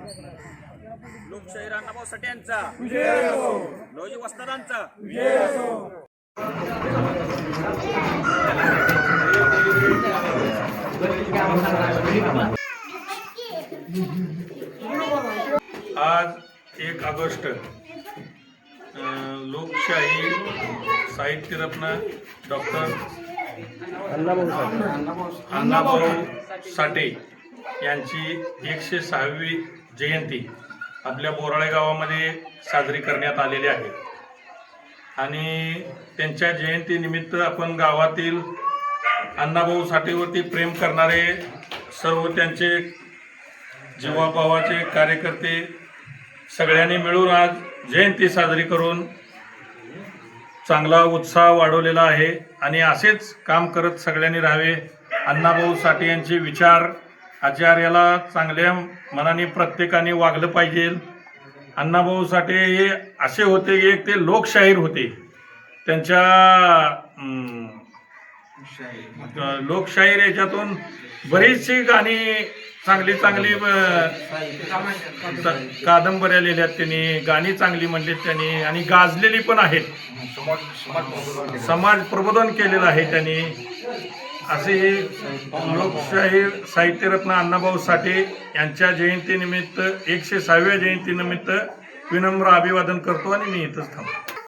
लोकशाहीर अण्णाभाऊ साठे यांचा, लौजी वस्तादांचा। आज 1 ऑगस्ट लोकशाही साहित्यरत्न डॉक्टर अण्णाभाऊ साठे यांची 106वी जयंती आपल्या बोराळे गावामध्ये साजरी करण्यात आलेली आहे। आणि त्यांच्या जयंतीनिमित्त आपण गावातील अण्णाभाऊ साठेवरती प्रेम करणारे सर्व त्यांचे जीवाभावाचे कार्यकर्ते सगळ्यांनी मिळून आज जयंती साजरी करून चांगला उत्साह वाढवलेला आहे। आणि असेच काम करत सगळ्यांनी राहावे। अण्णाभाऊ साठे यांचे विचार आचार्याला चांगल्या मनाने प्रत्येकाने वागलं पाहिजे। अण्णाभाऊ साठे हे असे होते की एक ते लोकशाहीर होते। त्यांच्या लोकशाहीर याच्यातून बरीचशी गाणी चांगली चांगली कादंबऱ्या लिहिल्यात त्यांनी, गाणी चांगली म्हणलीत त्यांनी आणि गाजलेली पण आहेत। समाज प्रबोधन केलेलं आहे त्यांनी। असे लोकशाहीर साहित्यरत्न अण्णाभाऊ साठे यांच्या जयंतीनिमित्त 106व्या जयंतीनिमित्त विनम्र अभिवादन करतो आणि मी इथंच थांबतो।